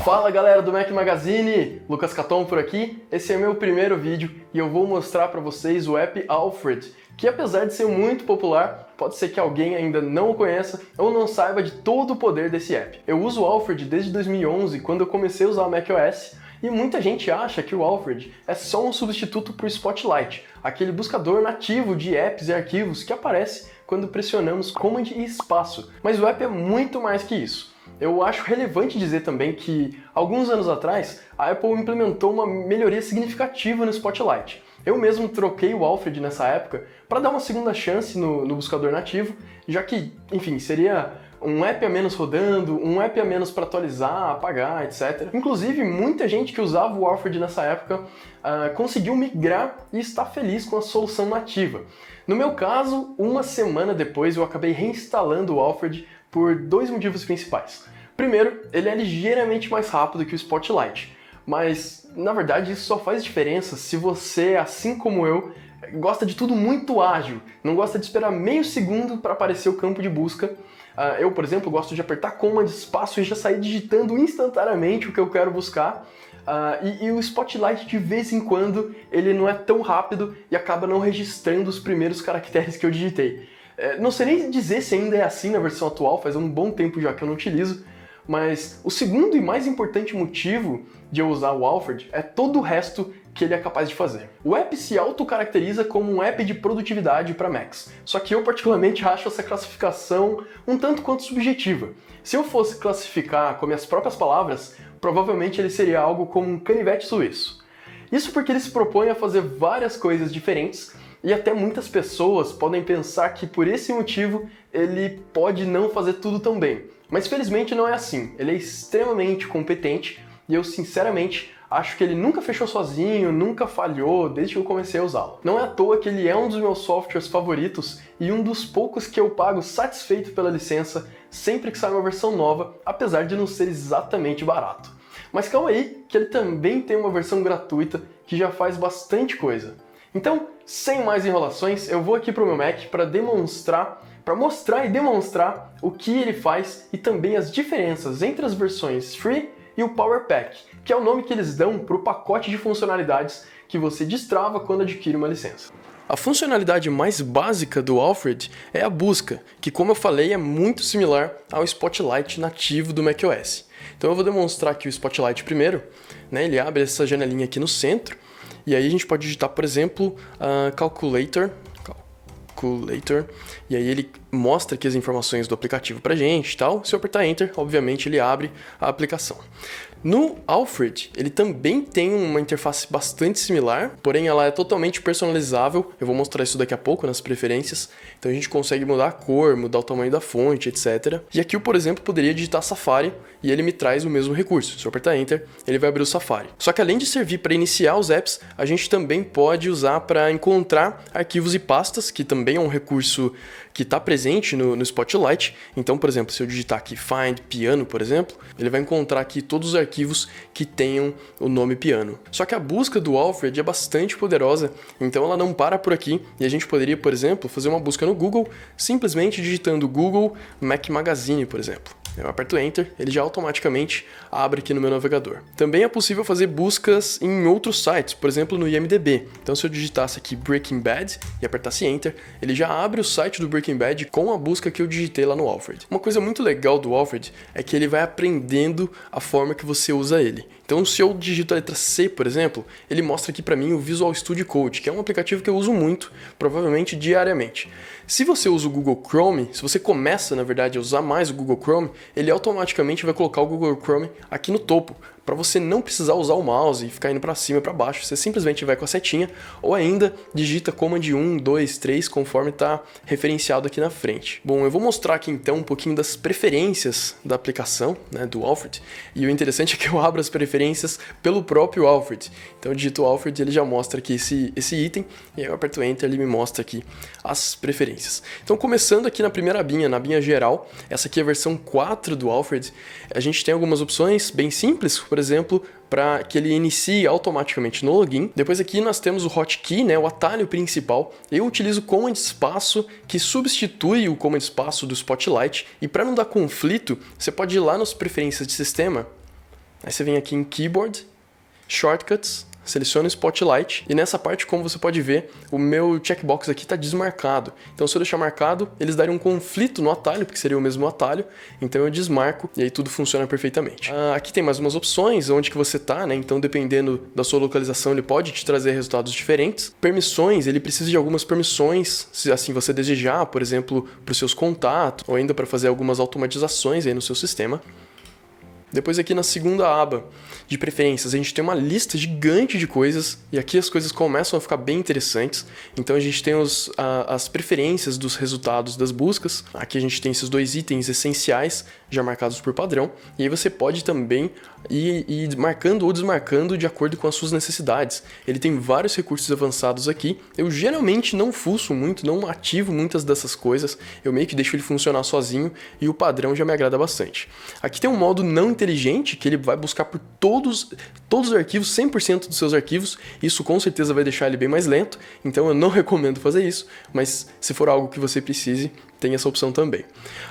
Fala galera do Mac Magazine, Lucas Caton por aqui. Esse é meu primeiro vídeo e eu vou mostrar para vocês o app Alfred, que apesar de ser muito popular, pode ser que alguém ainda não o conheça ou não saiba de todo o poder desse app. Eu uso o Alfred desde 2011, quando eu comecei a usar o macOS, e muita gente acha que o Alfred é só um substituto para o Spotlight, aquele buscador nativo de apps e arquivos que aparece quando pressionamos Command e espaço. Mas o app é muito mais que isso. Eu acho relevante dizer também que, alguns anos atrás, a Apple implementou uma melhoria significativa no Spotlight. Eu mesmo troquei o Alfred nessa época para dar uma segunda chance no buscador nativo, já que, enfim, seria um app a menos rodando, um app a menos para atualizar, apagar, etc. Inclusive, muita gente que usava o Alfred nessa época conseguiu migrar e está feliz com a solução nativa. No meu caso, uma semana depois eu acabei reinstalando o Alfred por dois motivos principais. Primeiro, ele é ligeiramente mais rápido que o Spotlight, mas na verdade isso só faz diferença se você, assim como eu, gosta de tudo muito ágil, não gosta de esperar meio segundo para aparecer o campo de busca. Eu, por exemplo, gosto de apertar Command espaço e já sair digitando instantaneamente o que eu quero buscar. E o Spotlight, de vez em quando, ele não é tão rápido e acaba não registrando os primeiros caracteres que eu digitei. Não sei nem dizer se ainda é assim na versão atual, faz um bom tempo já que eu não utilizo, mas o segundo e mais importante motivo de eu usar o Alfred é todo o resto que ele é capaz de fazer. O app se auto-caracteriza como um app de produtividade para Macs, só que eu particularmente acho essa classificação um tanto quanto subjetiva. Se eu fosse classificar com minhas próprias palavras, provavelmente ele seria algo como um canivete suíço. Isso porque ele se propõe a fazer várias coisas diferentes, e até muitas pessoas podem pensar que por esse motivo ele pode não fazer tudo tão bem. Mas felizmente não é assim, ele é extremamente competente e eu sinceramente acho que ele nunca fechou sozinho, nunca falhou desde que eu comecei a usá-lo. Não é à toa que ele é um dos meus softwares favoritos e um dos poucos que eu pago satisfeito pela licença sempre que sai uma versão nova, apesar de não ser exatamente barato. Mas calma aí, que ele também tem uma versão gratuita que já faz bastante coisa. Então, sem mais enrolações, eu vou aqui para o meu Mac para mostrar e demonstrar o que ele faz e também as diferenças entre as versões Free e o Power Pack, que é o nome que eles dão para o pacote de funcionalidades que você destrava quando adquire uma licença. A funcionalidade mais básica do Alfred é a busca, que como eu falei é muito similar ao Spotlight nativo do macOS. Então eu vou demonstrar aqui o Spotlight primeiro, né? Ele abre essa janelinha aqui no centro, e aí a gente pode digitar, por exemplo, Calculator, e aí ele mostra aqui as informações do aplicativo pra gente e tal. Se eu apertar Enter, obviamente ele abre a aplicação. No Alfred, ele também tem uma interface bastante similar, porém ela é totalmente personalizável. Eu vou mostrar isso daqui a pouco nas preferências. Então a gente consegue mudar a cor, mudar o tamanho da fonte, etc. E aqui eu, por exemplo, poderia digitar Safari e ele me traz o mesmo recurso. Se eu apertar Enter, ele vai abrir o Safari. Só que além de servir para iniciar os apps, a gente também pode usar para encontrar arquivos e pastas, que também é um recurso que está presente no Spotlight. Então, por exemplo, se eu digitar aqui Find Piano, por exemplo, ele vai encontrar aqui todos os arquivos que tenham o nome piano. Só que a busca do Alfred é bastante poderosa, então ela não para por aqui, e a gente poderia, por exemplo, fazer uma busca no Google, simplesmente digitando Google Mac Magazine, por exemplo. Eu aperto Enter, ele já automaticamente abre aqui no meu navegador. Também é possível fazer buscas em outros sites, por exemplo no IMDb. Então se eu digitasse aqui Breaking Bad e apertasse Enter, ele já abre o site do Breaking Bad com a busca que eu digitei lá no Alfred. Uma coisa muito legal do Alfred é que ele vai aprendendo a forma que você usa ele. Então se eu digito a letra C, por exemplo, ele mostra aqui para mim o Visual Studio Code, que é um aplicativo que eu uso muito, provavelmente diariamente. Se você usa o Google Chrome, se você começa, na verdade, a usar mais o Google Chrome, ele automaticamente vai colocar o Google Chrome aqui no topo, para você não precisar usar o mouse e ficar indo para cima e para baixo. Você simplesmente vai com a setinha ou ainda digita Command 1, 2, 3, conforme está referenciado aqui na frente. Bom, eu vou mostrar aqui então um pouquinho das preferências da aplicação, né, do Alfred. E o interessante é que eu abro as preferências pelo próprio Alfred. Então eu digito Alfred e ele já mostra aqui esse item, e aí eu aperto Enter e ele me mostra aqui as preferências. Então começando aqui na primeira abinha, na abinha geral, essa aqui é a versão 4 do Alfred, a gente tem algumas opções bem simples, por exemplo, para que ele inicie automaticamente no login. Depois aqui nós temos o hotkey, né, o atalho principal. Eu utilizo o Command espaço, que substitui o Command espaço do Spotlight, e para não dar conflito, você pode ir lá nas preferências de sistema, aí você vem aqui em Keyboard, Shortcuts, seleciona o Spotlight, e nessa parte, como você pode ver, o meu checkbox aqui está desmarcado. Então se eu deixar marcado, eles dariam um conflito no atalho, porque seria o mesmo atalho, então eu desmarco e aí tudo funciona perfeitamente. Aqui tem mais umas opções, onde que você está, né? Então dependendo da sua localização, ele pode te trazer resultados diferentes. Permissões, ele precisa de algumas permissões, se assim você desejar, por exemplo, para os seus contatos, ou ainda para fazer algumas automatizações aí no seu sistema. Depois aqui na segunda aba de preferências, a gente tem uma lista gigante de coisas, e aqui as coisas começam a ficar bem interessantes. Então a gente tem as preferências dos resultados das buscas, aqui a gente tem esses dois itens essenciais já marcados por padrão, e aí você pode também ir marcando ou desmarcando de acordo com as suas necessidades. Ele tem vários recursos avançados aqui, eu geralmente não fuço muito, não ativo muitas dessas coisas, eu meio que deixo ele funcionar sozinho, e o padrão já me agrada bastante. Aqui tem um modo não inteligente, que ele vai buscar por todos os arquivos, 100% dos seus arquivos. Isso com certeza vai deixar ele bem mais lento, então eu não recomendo fazer isso, mas se for algo que você precise, tem essa opção também.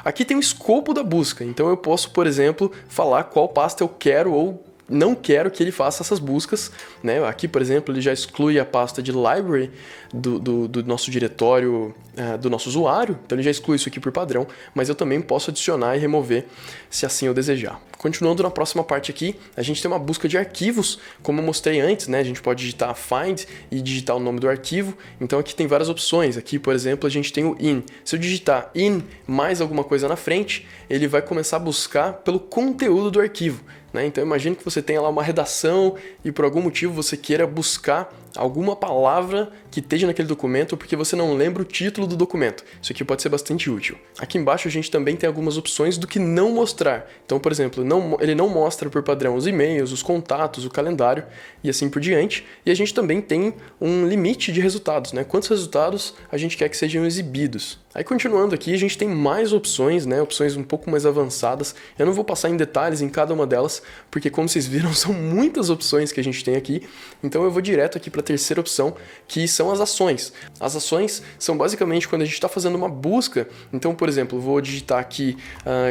Aqui tem o escopo da busca, então eu posso, por exemplo, falar qual pasta eu quero ou não quero que ele faça essas buscas, né? Aqui, por exemplo, ele já exclui a pasta de library do nosso diretório, do nosso usuário, então ele já exclui isso aqui por padrão, mas eu também posso adicionar e remover se assim eu desejar. Continuando na próxima parte aqui, a gente tem uma busca de arquivos, como eu mostrei antes, né? A gente pode digitar find e digitar o nome do arquivo, então aqui tem várias opções. Aqui, por exemplo, a gente tem o in. Se eu digitar in mais alguma coisa na frente, ele vai começar a buscar pelo conteúdo do arquivo, né? Então imagine que você tenha lá uma redação e por algum motivo você queira buscar alguma palavra que esteja naquele documento porque você não lembra o título do documento. Isso aqui pode ser bastante útil. Aqui embaixo a gente também tem algumas opções do que não mostrar. Então, por exemplo, ele não mostra por padrão os e-mails, os contatos, o calendário e assim por diante. E a gente também tem um limite de resultados, né? Quantos resultados a gente quer que sejam exibidos. Aí continuando aqui, a gente tem mais opções, né? Opções um pouco mais avançadas. Eu não vou passar em detalhes em cada uma delas, porque como vocês viram, são muitas opções que a gente tem aqui. Então eu vou direto aqui para a terceira opção, que são as ações. As ações são basicamente quando a gente está fazendo uma busca. Então, por exemplo, vou digitar aqui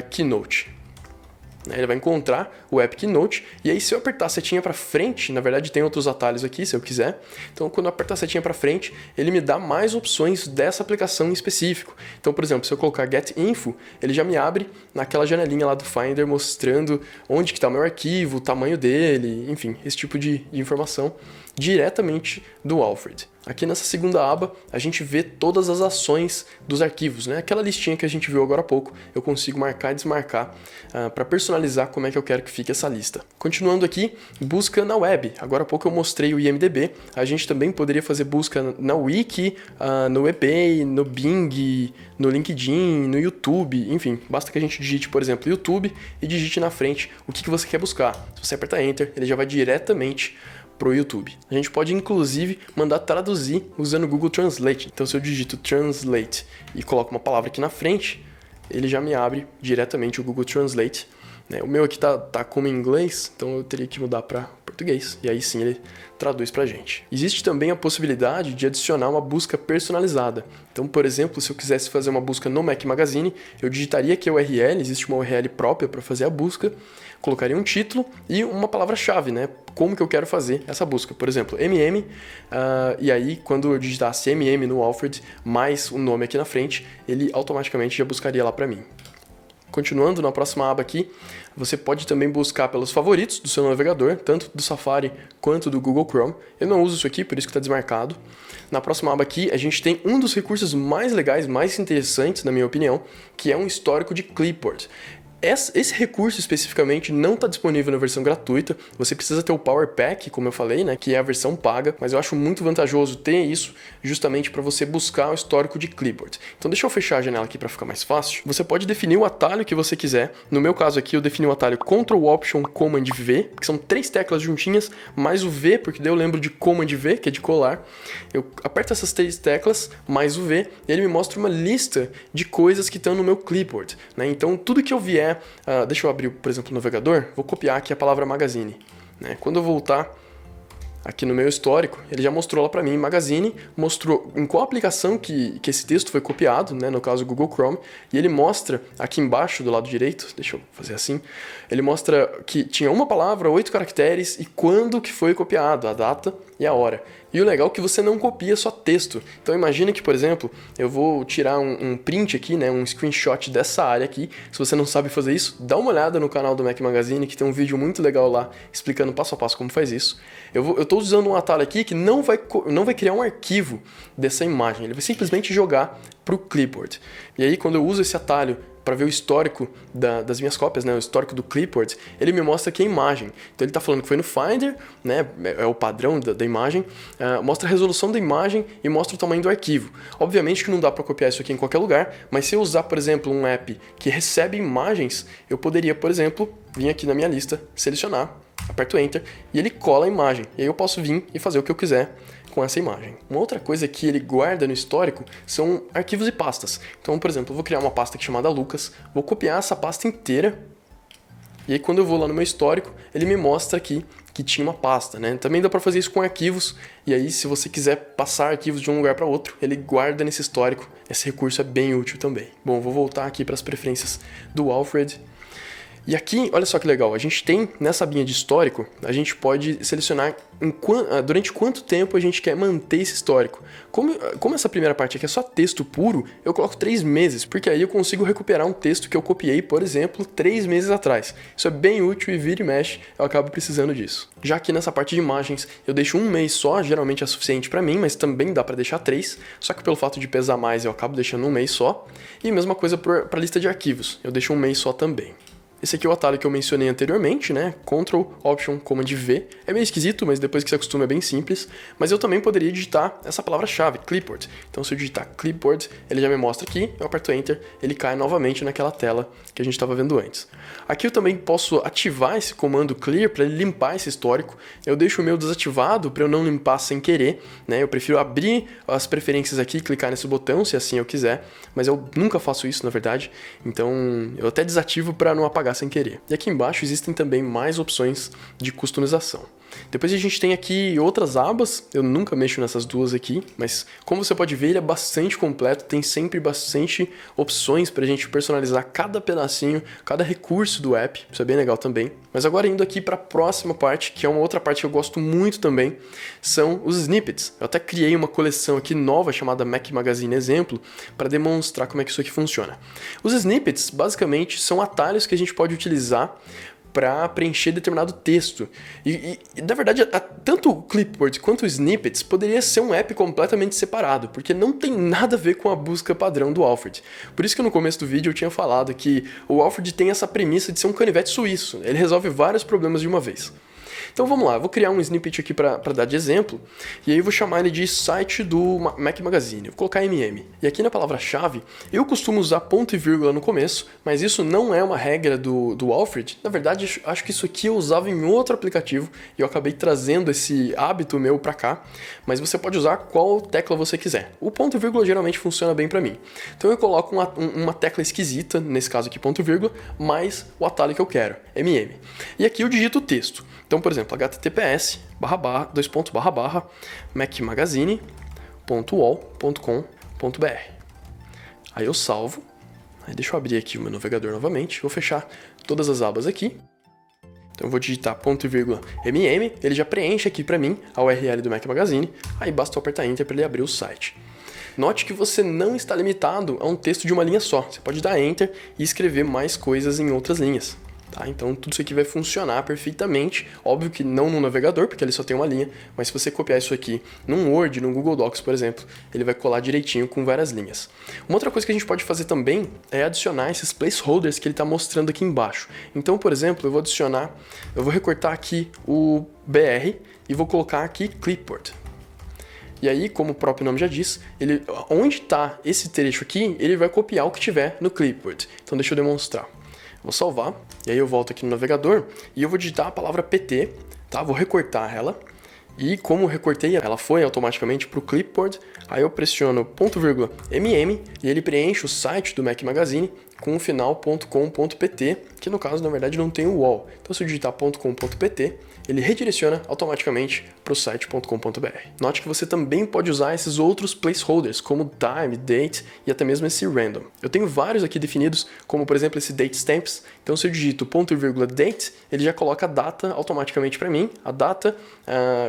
Keynote. Ele vai encontrar o app Keynote, e aí se eu apertar a setinha para frente, na verdade tem outros atalhos aqui se eu quiser, então quando eu apertar a setinha para frente, ele me dá mais opções dessa aplicação em específico. Então, por exemplo, se eu colocar Get Info, ele já me abre naquela janelinha lá do Finder mostrando onde que está o meu arquivo, o tamanho dele, enfim, esse tipo de informação diretamente do Alfred. Aqui nessa segunda aba, a gente vê todas as ações dos arquivos, né? Aquela listinha que a gente viu agora há pouco, eu consigo marcar e desmarcar para personalizar como é que eu quero que fique essa lista. Continuando aqui, busca na web. Agora há pouco eu mostrei o IMDb, a gente também poderia fazer busca na Wiki, no eBay, no Bing, no LinkedIn, no YouTube, enfim, basta que a gente digite, por exemplo, YouTube e digite na frente o que você quer buscar. Se você apertar Enter, ele já vai diretamente pro YouTube. A gente pode inclusive mandar traduzir usando o Google Translate. Então se eu digito Translate e coloco uma palavra aqui na frente, ele já me abre diretamente o Google Translate. O meu aqui tá como em inglês, então eu teria que mudar para português, e aí sim ele traduz pra gente. Existe também a possibilidade de adicionar uma busca personalizada. Então, por exemplo, se eu quisesse fazer uma busca no Mac Magazine, eu digitaria aqui a URL, existe uma URL própria para fazer a busca, colocaria um título e uma palavra-chave, né? Como que eu quero fazer essa busca. Por exemplo, MM, e aí quando eu digitasse MM no Alfred, mais o nome aqui na frente, ele automaticamente já buscaria lá para mim. Continuando na próxima aba aqui, você pode também buscar pelos favoritos do seu navegador, tanto do Safari quanto do Google Chrome. Eu não uso isso aqui, por isso que está desmarcado. Na próxima aba aqui, a gente tem um dos recursos mais legais, mais interessantes, na minha opinião, que é um histórico de clipboard. Esse recurso especificamente não está disponível na versão gratuita, você precisa ter o Power Pack, como eu falei, né, que é a versão paga, mas eu acho muito vantajoso ter isso justamente para você buscar o histórico de clipboard. Então deixa eu fechar a janela aqui para ficar mais fácil. Você pode definir o atalho que você quiser. No meu caso aqui eu defini o atalho Ctrl Option Command V, que são 3 teclas juntinhas, mais o V, porque daí eu lembro de Command V, que é de colar. Eu aperto essas 3 teclas, mais o V, e ele me mostra uma lista de coisas que estão no meu clipboard, né? Então tudo que eu vier, deixa eu abrir, por exemplo, o navegador, vou copiar aqui a palavra Magazine. né? Quando eu voltar aqui no meu histórico, ele já mostrou lá para mim, Magazine, mostrou em qual aplicação que esse texto foi copiado, né, no caso Google Chrome, e ele mostra aqui embaixo do lado direito, deixa eu fazer assim, ele mostra que tinha uma palavra, 8 caracteres e quando que foi copiado, a data e a hora. E o legal é que você não copia só texto. Então imagina que, por exemplo, eu vou tirar um print aqui, né, um screenshot dessa área aqui. Se você não sabe fazer isso, dá uma olhada no canal do Mac Magazine, que tem um vídeo muito legal lá explicando passo a passo como faz isso. Eu estou usando um atalho aqui que não vai criar um arquivo dessa imagem, ele vai simplesmente jogar para o clipboard. E aí quando eu uso esse atalho para ver o histórico das minhas cópias, né, o histórico do clipboard, ele me mostra aqui a imagem. Então ele está falando que foi no Finder, né, é o padrão da imagem, mostra a resolução da imagem e mostra o tamanho do arquivo. Obviamente que não dá para copiar isso aqui em qualquer lugar, mas se eu usar, por exemplo, um app que recebe imagens, eu poderia, por exemplo, vir aqui na minha lista, selecionar, aperto Enter e ele cola a imagem. E aí eu posso vir e fazer o que eu quiser com essa imagem. Uma outra coisa que ele guarda no histórico são arquivos e pastas. Então, por exemplo, eu vou criar uma pasta aqui chamada Lucas, vou copiar essa pasta inteira, e aí quando eu vou lá no meu histórico, ele me mostra aqui que tinha uma pasta, né? Também dá para fazer isso com arquivos, e aí se você quiser passar arquivos de um lugar para outro, ele guarda nesse histórico. Esse recurso é bem útil também. Bom, vou voltar aqui para as preferências do Alfred. E aqui, olha só que legal, a gente tem nessa abinha de histórico, a gente pode selecionar durante quanto tempo a gente quer manter esse histórico. Como essa primeira parte aqui é só texto puro, eu coloco 3 meses, porque aí eu consigo recuperar um texto que eu copiei, por exemplo, 3 meses atrás. Isso é bem útil e vira e mexe, eu acabo precisando disso. Já aqui nessa parte de imagens, eu deixo 1 mês só, geralmente é suficiente para mim, mas também dá para deixar 3, só que pelo fato de pesar mais eu acabo deixando 1 mês só. E mesma coisa para a lista de arquivos, eu deixo 1 mês só também. Esse aqui é o atalho que eu mencionei anteriormente, né? Ctrl, Option, Command V. É meio esquisito, mas depois que você acostuma é bem simples. Mas eu também poderia digitar essa palavra-chave, Clipboard. Então se eu digitar Clipboard, ele já me mostra aqui, eu aperto Enter, ele cai novamente naquela tela que a gente estava vendo antes. Aqui eu também posso ativar esse comando Clear para ele limpar esse histórico. Eu deixo o meu desativado para eu não limpar sem querer, né? Eu prefiro abrir as preferências aqui e clicar nesse botão, se assim eu quiser. Mas eu nunca faço isso, na verdade. Então eu até desativo para não apagar sem querer. E aqui embaixo existem também mais opções de customização. Depois a gente tem aqui outras abas, eu nunca mexo nessas duas aqui, mas como você pode ver ele é bastante completo, tem sempre bastante opções para a gente personalizar cada pedacinho, cada recurso do app, isso é bem legal também. Mas agora indo aqui para a próxima parte, que é uma outra parte que eu gosto muito também, são os snippets. Eu até criei uma coleção aqui nova chamada Mac Magazine Exemplo para demonstrar como é que isso aqui funciona. Os snippets basicamente são atalhos que a gente pode utilizar para preencher determinado texto. E na verdade, tanto o Clipboard quanto o Snippets poderia ser um app completamente separado, porque não tem nada a ver com a busca padrão do Alfred. Por isso que no começo do vídeo eu tinha falado que o Alfred tem essa premissa de ser um canivete suíço, ele resolve vários problemas de uma vez. Então vamos lá, eu vou criar um snippet aqui para dar de exemplo, e aí eu vou chamar ele de site do Mac Magazine, vou colocar MM. E aqui na palavra-chave, eu costumo usar ponto e vírgula no começo, mas isso não é uma regra do Alfred. Na verdade, acho que isso aqui eu usava em outro aplicativo, e eu acabei trazendo esse hábito meu para cá, mas você pode usar qual tecla você quiser. O ponto e vírgula geralmente funciona bem para mim. Então eu coloco uma tecla esquisita, nesse caso aqui ponto e vírgula, mais o atalho que eu quero, MM. E aqui eu digito o texto. Então, por exemplo, https macmagazine.wall.com.br. Aí eu salvo, aí deixa eu abrir aqui o meu navegador novamente, vou fechar todas as abas aqui. Então eu vou digitar ponto e vírgula MM, ele já preenche aqui para mim a URL do Mac Magazine, aí basta eu apertar Enter para ele abrir o site. Note que você não está limitado a um texto de uma linha só, você pode dar Enter e escrever mais coisas em outras linhas. Tá? Então tudo isso aqui vai funcionar perfeitamente, óbvio que não no navegador, porque ele só tem uma linha, mas se você copiar isso aqui num Word, num Google Docs, por exemplo, ele vai colar direitinho com várias linhas. Uma outra coisa que a gente pode fazer também é adicionar esses placeholders que ele está mostrando aqui embaixo. Então, por exemplo, eu vou recortar aqui o BR e vou colocar aqui Clipboard. E aí, como o próprio nome já diz, onde está esse trecho aqui, ele vai copiar o que tiver no Clipboard. Então deixa eu demonstrar. Vou salvar, e aí eu volto aqui no navegador e eu vou digitar a palavra PT, tá? Vou recortar ela, E como recortei, ela foi automaticamente para o clipboard, aí eu pressiono .mm e ele preenche o site do Mac Magazine com o final .com.pt, que no caso, na verdade, não tem o UOL. Então, se eu digitar .com.pt, ele redireciona automaticamente para o site .com.br. Note que você também pode usar esses outros placeholders, como time, date e até mesmo esse random. Eu tenho vários aqui definidos, como por exemplo esse date stamps. Então, se eu digito ponto e vírgula date, ele já coloca a data automaticamente para mim, a data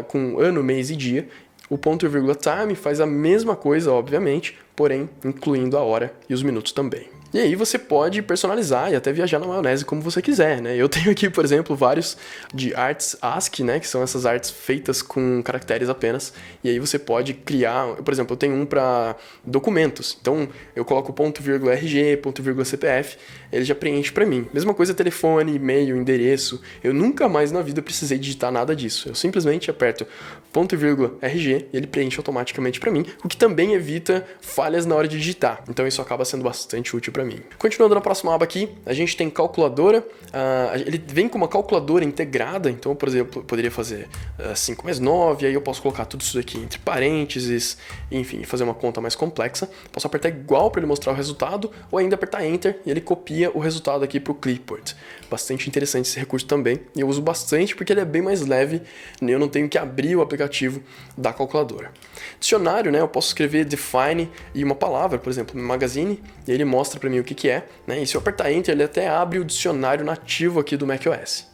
com ano, mês e dia. O ponto e vírgula time faz a mesma coisa, obviamente, porém incluindo a hora e os minutos também. E aí você pode personalizar e até viajar na maionese como você quiser, né? Eu tenho aqui, por exemplo, vários de arts ASCII, né? Que são essas artes feitas com caracteres apenas. E aí você pode criar, por exemplo, eu tenho um para documentos. Então eu coloco ponto vírgula RG, ponto vírgula CPF, ele já preenche para mim. Mesma coisa telefone, e-mail, endereço. Eu nunca mais na vida precisei digitar nada disso. Eu simplesmente aperto ponto e vírgula RG e ele preenche automaticamente para mim, o que também evita falhas na hora de digitar. Então isso acaba sendo bastante útil para mim. Continuando na próxima aba aqui, a gente tem calculadora. Ele vem com uma calculadora integrada, então, por exemplo, eu poderia fazer 5 mais 9, aí eu posso colocar tudo isso aqui entre parênteses, enfim, fazer uma conta mais complexa. Posso apertar igual para ele mostrar o resultado, ou ainda apertar Enter e ele copia o resultado aqui para o clipboard. Bastante interessante esse recurso também, e eu uso bastante porque ele é bem mais leve, eu não tenho que abrir o aplicativo da calculadora. Dicionário, né, eu posso escrever define e uma palavra, por exemplo, magazine, e ele mostra para mim o que é, né, e se eu apertar Enter, ele até abre o dicionário nativo aqui do macOS.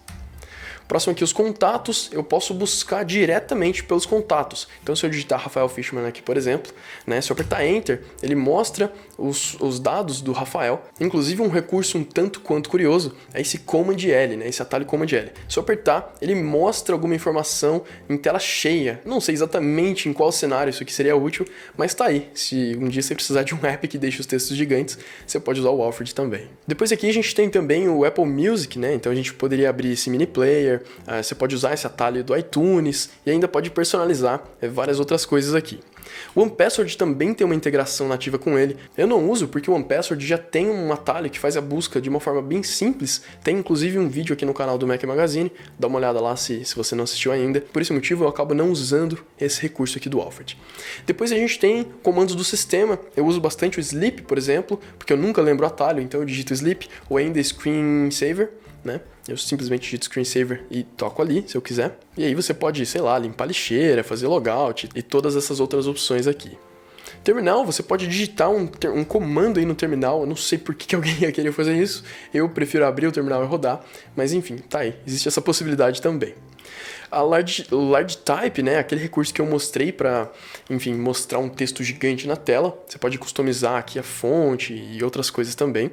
Próximo aqui, os contatos, eu posso buscar diretamente pelos contatos. Então, se eu digitar Rafael Fishman aqui, por exemplo, né, se eu apertar Enter, ele mostra os dados do Rafael. Inclusive, um recurso um tanto quanto curioso é esse Command L, né, esse atalho Command L. Se eu apertar, ele mostra alguma informação em tela cheia. Não sei exatamente em qual cenário isso aqui seria útil, mas tá aí. Se um dia você precisar de um app que deixe os textos gigantes, você pode usar o Alfred também. Depois aqui a gente tem também o Apple Music, né, então a gente poderia abrir esse mini player. Você pode usar esse atalho do iTunes e ainda pode personalizar várias outras coisas aqui. O OnePassword também tem uma integração nativa com ele. Eu não uso porque o OnePassword já tem um atalho que faz a busca de uma forma bem simples. Tem inclusive um vídeo aqui no canal do Mac Magazine, dá uma olhada lá se você não assistiu ainda. Por esse motivo eu acabo não usando esse recurso aqui do Alfred. Depois a gente tem comandos do sistema. Eu uso bastante o Sleep, por exemplo, porque eu nunca lembro o atalho, então eu digito Sleep ou ainda Screensaver, né? Eu simplesmente digito Screensaver e toco ali, se eu quiser. E aí você pode, sei lá, limpar a lixeira, fazer logout e todas essas outras opções aqui. Terminal, você pode digitar um comando aí no terminal. Eu não sei por que alguém ia querer fazer isso. Eu prefiro abrir o terminal e rodar. Mas enfim, tá aí. Existe essa possibilidade também. A large type, né, aquele recurso que eu mostrei para, enfim, mostrar um texto gigante na tela. Você pode customizar aqui a fonte e outras coisas também.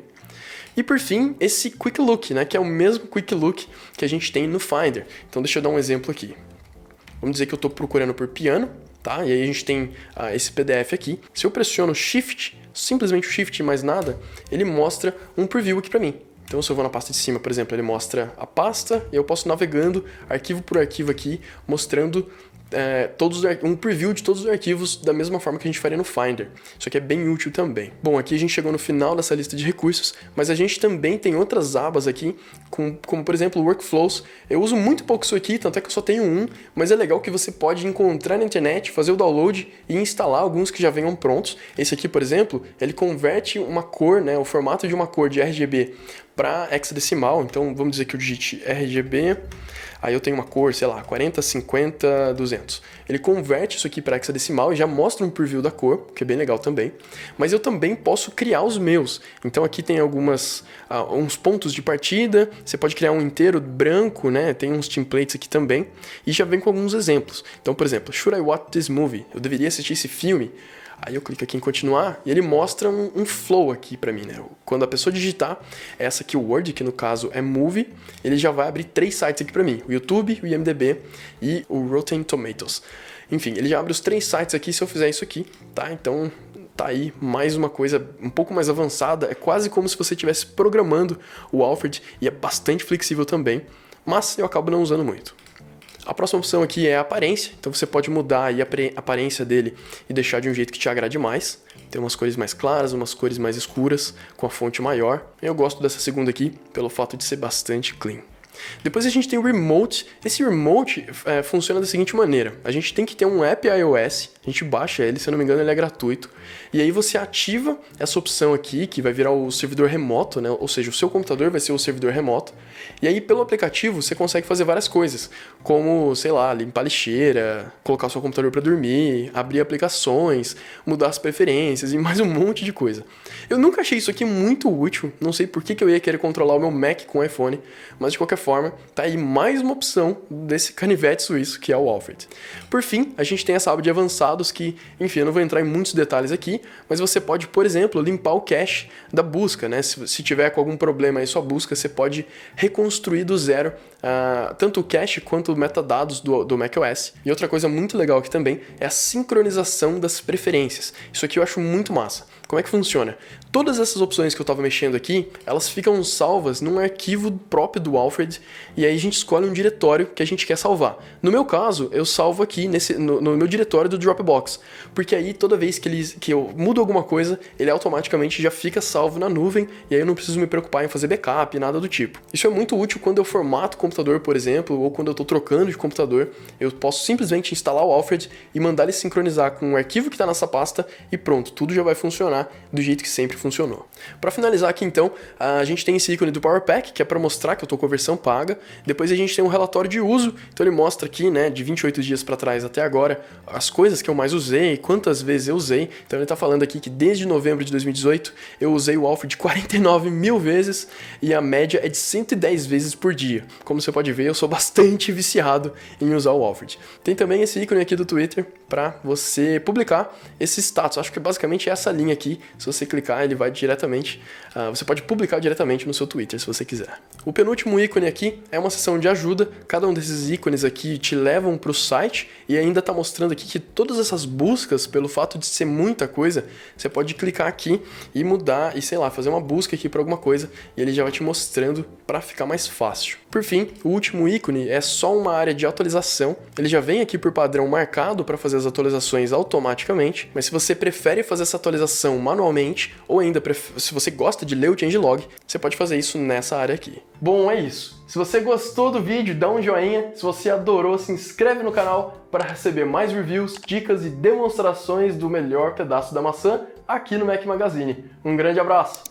E por fim, esse Quick Look, né, que é o mesmo Quick Look que a gente tem no Finder. Então deixa eu dar um exemplo aqui. Vamos dizer que eu estou procurando por piano, tá? E aí a gente tem esse PDF aqui. Se eu pressiono Shift, simplesmente o Shift e mais nada, ele mostra um preview aqui para mim. Então, se eu vou na pasta de cima, por exemplo, ele mostra a pasta e eu posso ir navegando arquivo por arquivo aqui, mostrando um preview de todos os arquivos da mesma forma que a gente faria no Finder. Isso aqui é bem útil também. Bom, aqui a gente chegou no final dessa lista de recursos, mas a gente também tem outras abas aqui, como por exemplo Workflows. Eu uso muito pouco isso aqui, tanto é que eu só tenho um, mas é legal que você pode encontrar na internet, fazer o download e instalar alguns que já venham prontos. Esse aqui, por exemplo, ele converte uma cor, né, o formato de uma cor de RGB para hexadecimal. Então vamos dizer que eu digite RGB, aí eu tenho uma cor, sei lá, 40, 50, 200. Ele converte isso aqui para hexadecimal e já mostra um preview da cor, que é bem legal também. Mas eu também posso criar os meus. Então aqui tem uns pontos de partida, você pode criar um inteiro branco, né? Tem uns templates aqui também. E já vem com alguns exemplos. Então, por exemplo, should I watch this movie? Eu deveria assistir esse filme? Aí eu clico aqui em continuar e ele mostra um flow aqui pra mim, né? Quando a pessoa digitar essa keyword, que no caso é movie, ele já vai abrir 3 sites aqui pra mim. O YouTube, o IMDb e o Rotten Tomatoes. Enfim, ele já abre os 3 sites aqui se eu fizer isso aqui, tá? Então tá aí mais uma coisa um pouco mais avançada. É quase como se você estivesse programando o Alfred e é bastante flexível também, mas eu acabo não usando muito. A próxima opção aqui é a aparência, então você pode mudar aí a aparência dele e deixar de um jeito que te agrade mais. Tem umas cores mais claras, umas cores mais escuras, com a fonte maior. Eu gosto dessa segunda aqui, pelo fato de ser bastante clean. Depois a gente tem o Remote. Esse Remote funciona da seguinte maneira. A gente tem que ter um app iOS, a gente baixa ele, se eu não me engano ele é gratuito, e aí você ativa essa opção aqui, que vai virar o servidor remoto, né? Ou seja, o seu computador vai ser o servidor remoto, e aí pelo aplicativo você consegue fazer várias coisas, como, sei lá, limpar a lixeira, colocar o seu computador para dormir, abrir aplicações, mudar as preferências e mais um monte de coisa. Eu nunca achei isso aqui muito útil, não sei por que eu ia querer controlar o meu Mac com o iPhone, mas de qualquer forma, tá aí mais uma opção desse canivete suíço que é o Alfred. Por fim, a gente tem essa aba de avançados que, enfim, eu não vou entrar em muitos detalhes aqui, mas você pode, por exemplo, limpar o cache da busca, né? Se tiver com algum problema aí sua busca, você pode reconstruir do zero tanto o cache quanto os metadados do macOS. E outra coisa muito legal aqui também é a sincronização das preferências. Isso aqui eu acho muito massa. Como é que funciona? Todas essas opções que eu estava mexendo aqui, elas ficam salvas num arquivo próprio do Alfred, e aí a gente escolhe um diretório que a gente quer salvar. No meu caso, eu salvo aqui no meu diretório do Dropbox, porque aí toda vez que eu mudo alguma coisa, ele automaticamente já fica salvo na nuvem, e aí eu não preciso me preocupar em fazer backup, nada do tipo. Isso é muito útil quando eu formato o computador, por exemplo, ou quando eu estou trocando de computador, eu posso simplesmente instalar o Alfred e mandar ele sincronizar com o arquivo que está nessa pasta, e pronto, tudo já vai funcionar do jeito que sempre funcionou. Para finalizar aqui então, a gente tem esse ícone do Power Pack, que é para mostrar que eu estou com a versão paga. Depois a gente tem um relatório de uso, então ele mostra aqui, né, de 28 dias para trás até agora, as coisas que eu mais usei, quantas vezes eu usei. Então ele está falando aqui que desde novembro de 2018 eu usei o Alfred 49 mil vezes e a média é de 110 vezes por dia. Como você pode ver, eu sou bastante viciado em usar o Alfred. Tem também esse ícone aqui do Twitter para você publicar esse status. Acho que basicamente é essa linha aqui. Se você clicar, ele vai diretamente, você pode publicar diretamente no seu Twitter, se você quiser. O penúltimo ícone aqui é uma seção de ajuda. Cada um desses ícones aqui te levam para o site e ainda está mostrando aqui que todas essas buscas, pelo fato de ser muita coisa, você pode clicar aqui e mudar e, sei lá, fazer uma busca aqui para alguma coisa e ele já vai te mostrando para ficar mais fácil. Por fim, o último ícone é só uma área de atualização. Ele já vem aqui por padrão marcado para fazer as atualizações automaticamente, mas se você prefere fazer essa atualização manualmente, ou ainda se você gosta de ler o changelog, você pode fazer isso nessa área aqui. Bom, é isso. Se você gostou do vídeo, dá um joinha. Se você adorou, se inscreve no canal para receber mais reviews, dicas e demonstrações do melhor pedaço da maçã aqui no Mac Magazine. Um grande abraço!